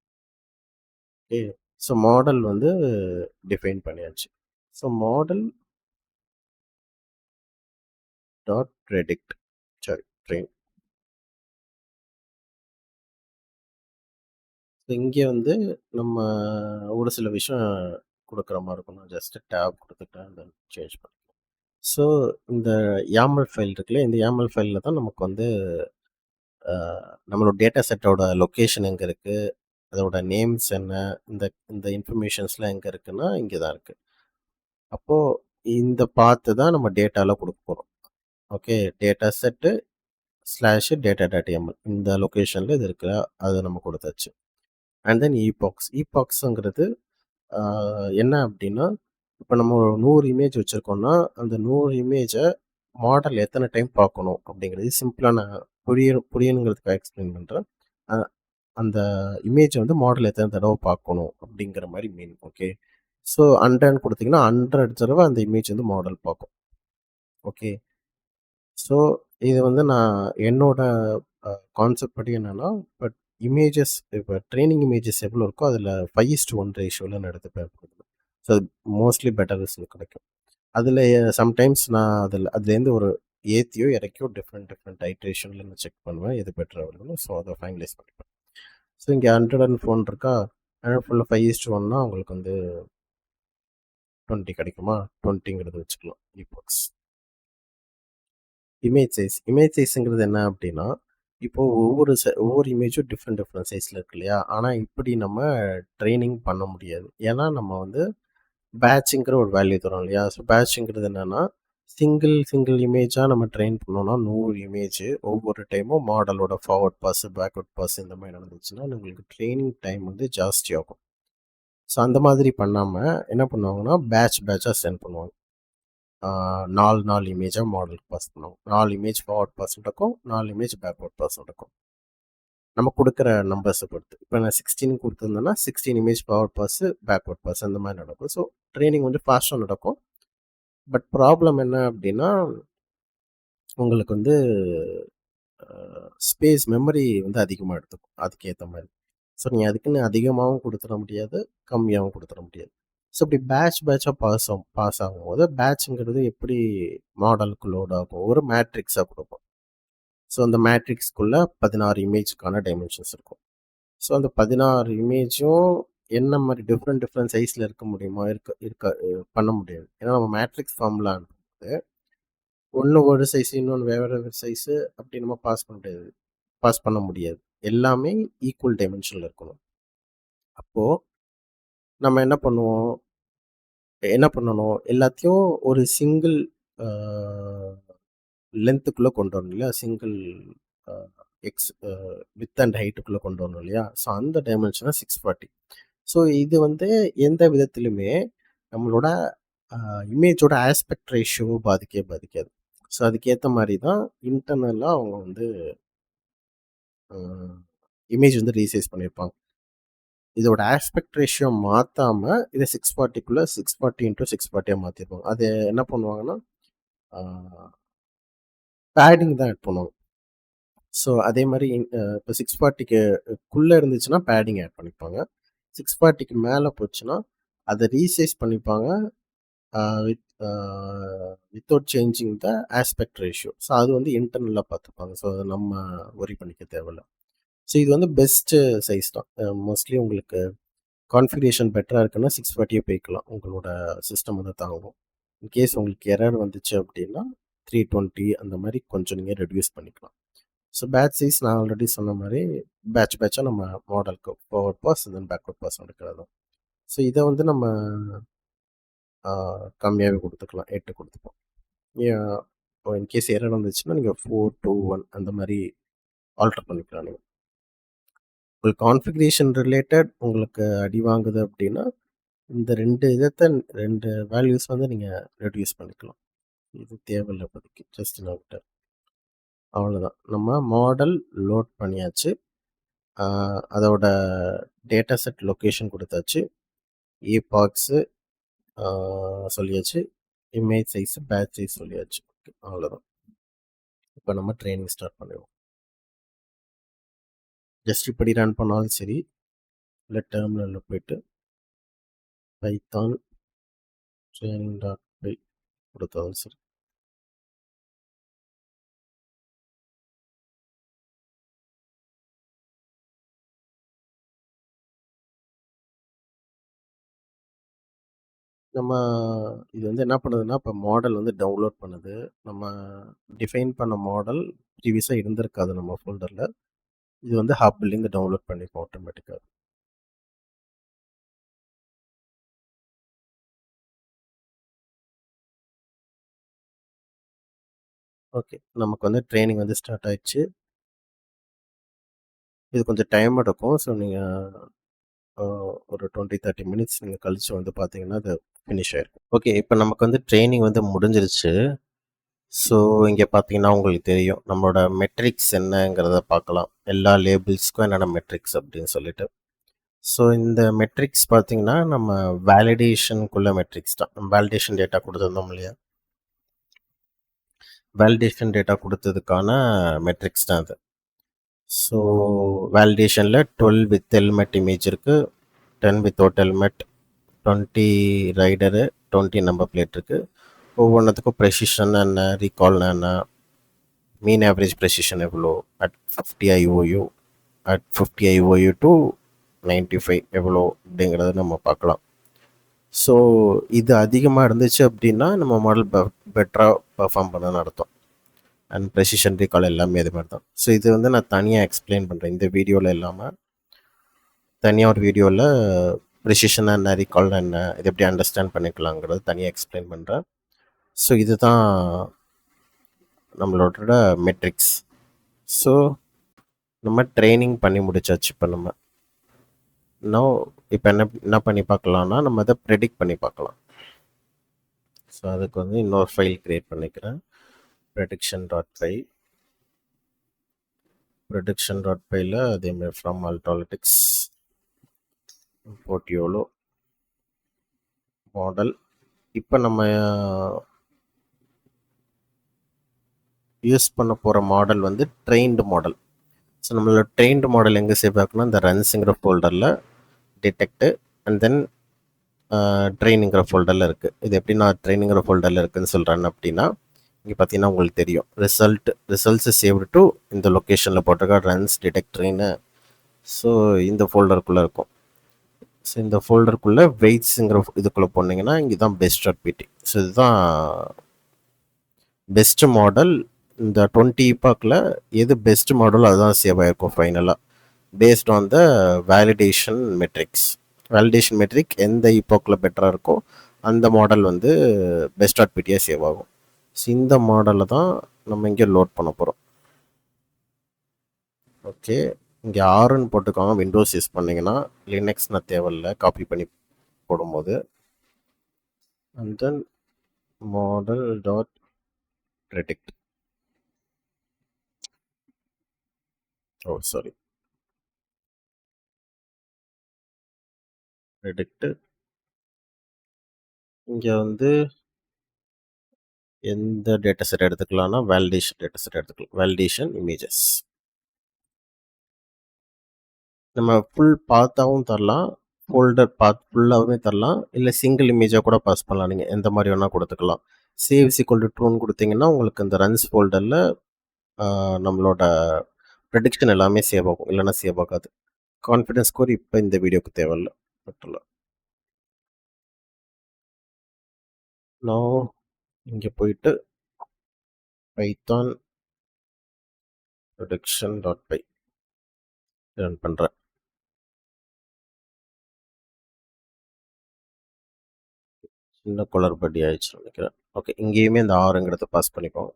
Speaker 1: ஓகே. ஸோ மாடல் வந்து டிஃபைன் பண்ணியாச்சு. So model dot predict sorry train. So இங்கே வந்து நம்ம ஒரு சில விஷயம் கொடுக்குற மாதிரி இருக்கும். நான் ஜஸ்ட் டேப் கொடுத்துட்டேன், தென் சேஞ்ச் பண்ணிக்கலாம். ஸோ இந்த YAML ஃபைல் இருக்குல்ல, இந்த YAML ஃபைலில் தான் நமக்கு வந்து நம்மளோட டேட்டா செட்டோட லொக்கேஷன் எங்கே இருக்குது, அதோட நேம்ஸ் என்ன, இந்த இந்த இன்ஃபர்மேஷன்ஸ்லாம் எங்கே இருக்குன்னா இங்கே தான் இருக்குது. அப்போது இந்த பார்த்து தான் நம்ம டேட்டாவில் கொடுக்க போகிறோம். ஓகே, டேட்டா செட்டு /data.yml இந்த லொக்கேஷனில் இது இருக்கிற அதை நம்ம கொடுத்தாச்சு. அண்ட் தென் ஈபாக்ஸுங்கிறது என்ன அப்படின்னா, இப்போ நம்ம ஒரு 100 இமேஜ் வச்சுருக்கோம்னா அந்த 100 இமேஜை மாடல் எத்தனை டைம் பார்க்கணும் அப்படிங்கிறது சிம்பிளாக நான் புரியணுங்கிறதுக்காக எக்ஸ்பிளைன் பண்ணுறேன். அந்த இமேஜை வந்து மாடல் எத்தனை தடவை பார்க்கணும் அப்படிங்கிற மாதிரி மீன். ஓகே, ஸோ 100 கொடுத்தீங்கன்னா 100 தடவை அந்த இமேஜ் வந்து மாடல் பார்க்கும். ஓகே, ஸோ இது வந்து நான் என்னோட கான்செப்ட் படி என்னென்னா, பட் இமேஜஸ் இப்போ ட்ரைனிங் இமேஜஸ் எவ்வளோ இருக்கோ அதில் 5:1 ரேஷியோவில் நான் எடுத்துப்பேன். ஸோ மோஸ்ட்லி பெட்டர் ரிசல்ட் கிடைக்கும். அதில் சம்டைம்ஸ் நான் அதுலேருந்து ஒரு ஏற்றியோ இறக்கியோ டிஃப்ரெண்ட் ஐட்ரேஷனில் நான் செக் பண்ணுவேன் எது பெட்டர் ஆகுதுன்னு. ஸோ அதை ஃபைனலைஸ் பண்ணிப்பேன். ஸோ இங்கே 104 இருக்கா, 100 5:1னா உங்களுக்கு வந்து 20 கிடைக்குமா, 20ங்கிறது வச்சுக்கலாம். ஈபாக்ஸ் இமேஜ் சைஸுங்கிறது என்ன அப்படின்னா, இப்போது ஒவ்வொரு இமேஜும் டிஃப்ரெண்ட் சைஸில் இருக்கு இல்லையா. ஆனால் இப்படி நம்ம ட்ரைனிங் பண்ண முடியாது. ஏன்னா நம்ம வந்து பேட்சுங்கிற ஒரு வேல்யூ தரோம் இல்லையா. ஸோ பேட்சுங்கிறது என்னென்னா, சிங்கிள் இமேஜாக நம்ம ட்ரெயின் பண்ணோன்னா 100 இமேஜ் ஒவ்வொரு டைமும் மாடலோட ஃபார்வர்ட் பாஸ் பேக்வர்ட் பாஸ் இந்த மாதிரி நடந்துச்சுன்னா உங்களுக்கு ட்ரைனிங் டைம் வந்து ஜாஸ்தி ஆகும். ஸோ அந்த மாதிரி பண்ணாமல் என்ன பண்ணுவாங்கன்னா, பேட்சாக சென்ட் பண்ணுவாங்க. 4 இமேஜாக மாடலுக்கு பாஸ் பண்ணுவாங்க. 4 இமேஜ் ஃபார்வர்ட் பாஸ் நடக்கும், 4 இமேஜ் பேக்வர்ட் பாஸ் நடக்கும். நம்ம கொடுக்குற நம்பர்ஸை பொறுத்து. இப்போ நான் 16 கொடுத்துருந்தேன்னா 16 image forward pass backward pass அந்த மாதிரி நடக்கும். ஸோ ட்ரைனிங் வந்து ஃபாஸ்ட்டாக நடக்கும். பட் ப்ராப்ளம் என்ன அப்படின்னா, உங்களுக்கு வந்து ஸ்பேஸ் மெமரி வந்து அதிகமாக எடுத்துக்கும் அதுக்கேற்ற மாதிரி. ஸோ நீங்கள் அதுக்குன்னு அதிகமாகவும் கொடுத்துட முடியாது, கம்மியாகவும் கொடுத்துட முடியாது. ஸோ இப்படி பேட்சாக பாஸ் ஆகும்போது பேட்சுங்கிறது எப்படி மாடலுக்கு லோட் ஆகும், ஒரு மேட்ரிக்ஸாக கொடுப்போம். ஸோ அந்த மேட்ரிக்ஸ்குள்ளே 16 இமேஜுக்கான டைமென்ஷன்ஸ் இருக்கும். ஸோ அந்த 16 இமேஜும் என்ன மாதிரி டிஃப்ரெண்ட் சைஸில் இருக்க முடியுமா, பண்ண முடியாது. ஏன்னா நம்ம மேட்ரிக்ஸ் ஃபார்முலான்றது ஒன்று ஒரு சைஸு இன்னொன்று வேறு சைஸு அப்படி நம்ம பாஸ் பண்ண முடியாது. எல்லாமே ஈக்குவல் டைமென்ஷனில் இருக்கணும். அப்போது நம்ம என்ன பண்ணணும், எல்லாத்தையும் ஒரு சிங்கிள் லென்த்துக்குள்ளே கொண்டு வரணும் இல்லையா, சிங்கிள் எக்ஸ் வித் அண்ட் ஹைட்டுக்குள்ளே கொண்டு வரணும் இல்லையா. ஸோ அந்த டைமென்ஷனை 640. ஸோ இது வந்து எந்த விதத்துலையுமே நம்மளோட இமேஜோட ஆஸ்பெக்ட் ரேஷியோவை பாதிக்காது. ஸோ அதுக்கேற்ற மாதிரி தான் இன்டர்னலாக அவங்க வந்து இமேஜ் வந்து ரீசைஸ் பண்ணியிருப்பாங்க. இதோட ஆஸ்பெக்ட் ரேஷியோ மாற்றாமல் இதை 640க்குள்ளே 640 × 640 மாற்றிருப்பாங்க. அது என்ன பண்ணுவாங்கன்னா, பேடிங் தான் ஆட் பண்ணுவாங்க. ஸோ அதே மாதிரி இப்போ 640க்குள்ளே இருந்துச்சுன்னா பேடிங் ஆட் பண்ணிப்பாங்க. 640க்கு மேலே போச்சுன்னா அதை ரீசைஸ் பண்ணிப்பாங்க without changing the aspect ratio. So அது வந்து இன்டர்னலாக பார்த்துப்பாங்க. ஸோ அதை நம்ம ஒரி பண்ணிக்க தேவையில்ல. ஸோ இது வந்து பெஸ்ட்டு சைஸ் தான். மோஸ்ட்லி உங்களுக்கு கான்ஃபிகரேஷன் பெட்டராக இருக்குன்னா 640 போய்க்கலாம், உங்களோட சிஸ்டம் வந்து தாங்கும். இன்கேஸ் உங்களுக்கு எரர் வந்துச்சு அப்படின்னா 320 அந்த மாதிரி கொஞ்சம் நீங்கள் ரெடியூஸ் பண்ணிக்கலாம். ஸோ பேட்ச் சைஸ் நான் ஆல்ரெடி சொன்ன மாதிரி பேட்சாக நம்ம மாடலுக்கு ஃபார்வர்ட் பாஸ் தென் பேக்வர்ட் பாஸ் நடக்கிறது தான். ஸோ இதை வந்து நம்ம கம்மியாகவே கொடுத்துக்கலாம், 8 கொடுத்துப்போம். இன்கேஸ் எரர் வந்துச்சுன்னா நீங்கள் 4, 2, 1 அந்த மாதிரி ஆல்டர் பண்ணிக்கலாம். நீங்கள் உங்களுக்கு கான்ஃபிகரேஷன் ரிலேட்டட் உங்களுக்கு அடி வாங்குது அப்படின்னா இந்த 2 வேல்யூஸ் வந்து நீங்கள் ரெடியூஸ் பண்ணிக்கலாம். இது தேவையில்லை இப்போதைக்கு, ஜஸ்ட் நோட். அவ்வளோதான், நம்ம மாடல் லோட் பண்ணியாச்சு, அதோட டேட்டா செட் லொக்கேஷன் கொடுத்தாச்சு, ஈபாக்ஸு சொல்லியாச்சு, இமேஜ் சைஸு பேட்ச் சைஸ் சொல்லியாச்சு. அவ்வளோதான். இப்போ நம்ம ட்ரைனிங் ஸ்டார்ட் பண்ணிடுவோம். ஜஸ்ட் இப்படி ரன் பண்ணாலும் சரி, இல்லை டெர்மினலில் போயிட்டு பைத்தான் training.py கொடுத்தாலும் சரி. நம்ம இது வந்து என்ன பண்ணுதுன்னா, இப்போ மாடல் வந்து டவுன்லோட் பண்ணுது. நம்ம டிஃபைன் பண்ண மாடல் ப்ரீவியஸாக இருந்திருக்காது நம்ம ஃபோல்டரில். இது வந்து ஹப்லேருந்து டவுன்லோட் பண்ணிப்போம் ஆட்டோமேட்டிக்காக. ஓகே, நமக்கு வந்து ட்ரைனிங் வந்து ஸ்டார்ட் ஆயிடுச்சு. இது கொஞ்சம் டைம் எடுக்கும். ஸோ நீங்கள் ஒரு 20-30 மினிட்ஸ் நீங்கள் கழிச்சு வந்து பார்த்தீங்கன்னா அது ஃபினிஷ் ஆயிருக்கும். ஓகே, இப்போ நமக்கு வந்து ட்ரைனிங் வந்து முடிஞ்சிருச்சு. ஸோ இங்கே பார்த்தீங்கன்னா உங்களுக்கு தெரியும் நம்மளோட மெட்ரிக்ஸ் என்னங்கிறத பார்க்கலாம். எல்லா லேபிள்ஸ்க்கும் என்னென்ன மெட்ரிக்ஸ் அப்படின்னு சொல்லிட்டு. ஸோ இந்த மெட்ரிக்ஸ் பார்த்தீங்கன்னா நம்ம வேலிடேஷனுக்குள்ள மெட்ரிக்ஸ் தான். நம்ம வேலிடேஷன் டேட்டா கொடுத்துருந்தோம் இல்லையா, வேலிடேஷன் டேட்டா கொடுத்ததுக்கான மெட்ரிக்ஸ் தான் அது. ஸோ வேலிடேஷனில் 12 வித் ஹெல்மெட் இமேஜ் இருக்குது, 10 without helmet, 20 rider, 20 number plate இருக்குது. ஒவ்வொன்றுத்துக்கும் ப்ரெசிஷன் என்ன, ரீகால்னா என்ன, மீன் ஆவரேஜ் ப்ரெசிஷன் எவ்வளோ, at 50 IOU, at 50 IOU to 95 எவ்வளோ அப்படிங்கிறத நம்ம பார்க்கலாம். ஸோ இது அதிகமாக இருந்துச்சு அப்படின்னா நம்ம மாடல் பெட்டராக பர்ஃபார்ம் பண்ணணும்னு அர்த்தம். அண்ட் ப்ரெசிஷன் ரீகால் எல்லாமே இது மாதிரி தான். ஸோ இது வந்து நான் தனியாக எக்ஸ்பிளைன் பண்ணுறேன் இந்த வீடியோவில் இல்லாமல். தனியாக ஒரு வீடியோவில் ப்ரெசிஷன் என்ன, ரீகால் என்ன, இது எப்படி அண்டர்ஸ்டாண்ட் பண்ணிக்கலாங்கிறது தனியாக எக்ஸ்பிளைன் பண்ணுறேன். ஸோ இதுதான் நம்மளோட மெட்ரிக்ஸ். ஸோ நம்ம ட்ரைனிங் பண்ணி முடிச்சாச்சு. இப்போ நம்ம இப்போ என்ன பண்ணி பார்க்கலாம்னா நம்ம அதை ப்ரெடிக்ட் பண்ணி பார்க்கலாம். ஸோ அதுக்கு வந்து இன்னொரு ஃபைல் க்ரியேட் பண்ணிக்கிறேன். prediction.py. prediction.pyல அதேமாதிரி ஃப்ரம் அல்டாலிட்டிக்ஸ் import YOLO மாடல். இப்போ நம்ம யூஸ் பண்ண போகிற மாடல் வந்து ட்ரெயின்டு மாடல். ஸோ நம்மளோட ட்ரெயின்டு மாடல் எங்கே சேவ் ஆகுனா இந்த ரன்ஸுங்கிற ஃபோல்டரில் டிடெக்டு அண்ட் தென் ட்ரெயினுங்கிற ஃபோல்டரில் இருக்குது. இது எப்படி நான் ட்ரெயினுங்கிற ஃபோல்டரில் இருக்குதுன்னு சொல்கிறேன் அப்படின்னா, இங்கே பார்த்தீங்கன்னா உங்களுக்கு தெரியும் ரிசல்ட்ஸு சேவ்டு டு இந்த லொக்கேஷனில் போட்டிருக்க ரன்ஸ் டிடெக்ட் ட்ரெயினு. ஸோ இந்த ஃபோல்டருக்குள்ளே இருக்கும். ஸோ இந்த ஃபோல்டருக்குள்ளே வெயிட்ஸுங்கிற இதுக்குள்ளே போனீங்கன்னா இங்கே தான் பெஸ்ட்.pt. ஸோ இதுதான் பெஸ்ட்டு மாடல். இந்த 20 இப்பாக்கில் எது பெஸ்ட் மாடல் அதுதான் சேவ் ஆகிருக்கும் ஃபைனலாக, based on the validation metrics. Validation metric எந்த இப்பாக்கில் பெட்டராக இருக்கோ அந்த மாடல் வந்து பெஸ்ட்.ptயாக சேவ் ஆகும். ஸோ இந்த மாடலை தான் நம்ம இங்கே லோட் பண்ண போகிறோம். ஓகே, இங்கே ஆறுன்னு போட்டுக்கோங்க. விண்டோஸ் யூஸ் பண்ணிங்கன்னா, லினக்ஸ் நான் தேவையில்லை காப்பி பண்ணி போடும்போது. And then model dot predict. Sorry, predict. இங்கே வந்து எந்த டேட்டா செட் எடுத்துக்கலாம்னா வேலிடேஷன் டேட்டா செட் எடுத்துக்கலாம். வேலிடேஷன் இமேஜஸ் நம்ம ஃபுல் பாத்தாகவும் தரலாம், ஃபோல்டர் பாத் ஃபுல்லாகவே தரலாம், இல்லை சிங்கிள் இமேஜாக கூட பாஸ் பண்ணலாம். நீங்கள் எந்த மாதிரி வேணால் கொடுத்துக்கலாம். சேவ் ஈக்குவல் டு ட்ரூன்னு கொடுத்தீங்கன்னா உங்களுக்கு இந்த ரன்ஸ் ஃபோல்டரில் நம்மளோட ப்ரெடிக்ஷன் எல்லாமே சேவ் ஆகும், இல்லைனா சேவ் ஆகாது. கான்ஃபிடன்ஸ் ஸ்கோர் இப்போ இந்த வீடியோக்கு தேவையில்லை. மட்டும் நான் இங்கே போயிட்டு பைத்தான் prediction.py ரன் பண்ணுறேன். சின்ன குளறுபடி ஆயிடுச்சு நினைக்கிறேன். ஓகே, இங்கேயுமே இந்த ஆறுங்கிறத பாஸ் பண்ணிப்போம்.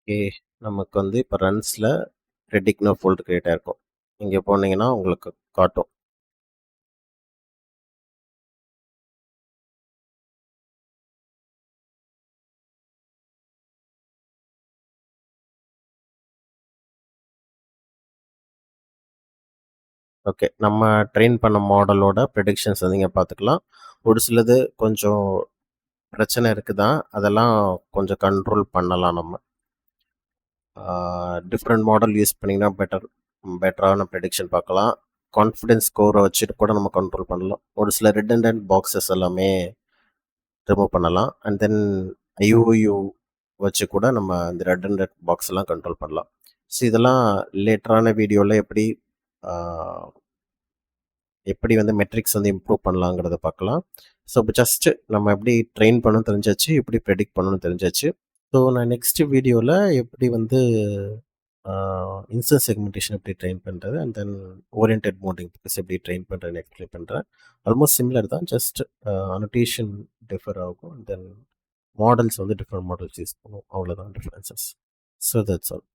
Speaker 1: ஓகே, நமக்கு வந்து இப்போ ரன்ஸில் ப்ரெடிக்ட்னு ஃபோல்டர் கிரியேட் ஆகிருக்கும். இங்கே போனீங்கன்னா உங்களுக்கு காட்டும். ஓகே, நம்ம ட்ரெயின் பண்ண மாடலோட ப்ரெடிக்ஷன்ஸ் வந்து இங்கே பார்த்துக்கலாம். ஒரு சிலது கொஞ்சம் பிரச்சனை இருக்குதான். அதெல்லாம் கொஞ்சம் கண்ட்ரோல் பண்ணலாம் நம்ம. டிஃப்ரெண்ட் மாடல் யூஸ் பண்ணிங்கன்னா பெட்டரான ப்ரெடிக்ஷன் பார்க்கலாம். கான்ஃபிடன்ஸ் ஸ்கோரை வச்சுட்டு கூட நம்ம கண்ட்ரோல் பண்ணலாம். ஒரு சில ரிடண்டன்ட் பாக்ஸஸ் எல்லாமே ரிமூவ் பண்ணலாம். அண்ட் தென் ஐஓயூ வச்சு கூட நம்ம இந்த ரெடண்டன்ட் பாக்ஸ் எல்லாம் கண்ட்ரோல் பண்ணலாம். ஸோ இதெல்லாம் லேட்டரான வீடியோவில் எப்படி வந்து மெட்ரிக்ஸ் வந்து இம்ப்ரூவ் பண்ணலாங்கிறத பார்க்கலாம். ஸோ இப்போ ஜஸ்ட்டு நம்ம எப்படி ட்ரெயின் பண்ணணும் தெரிஞ்சாச்சு, எப்படி ப்ரெடிக்ட் பண்ணணும்னு தெரிஞ்சாச்சு. ஸோ நான் நெக்ஸ்ட் வீடியோவில் எப்படி வந்து இன்ஸ்டன்ஸ் செக்மெண்டேஷன் எப்படி ட்ரெயின் பண்ணுறது, அண்ட் தென் ஓரியன்டட் மோடிங் எப்படி ட்ரெயின் பண்ணுறதுன்னு எக்ஸ்பிளைன் பண்ணுறேன். ஆல்மோஸ்ட் சிமிலர் தான், ஜஸ்ட் அனோட்டேஷன் டிஃபர் ஆகும். அண்ட் தென் மாடல்ஸ் வந்து டிஃப்ரெண்ட் மாடல்ஸ் யூஸ் பண்ணுவோம், அவ்வளோதான் டிஃப்ரென்சஸ். So that's all.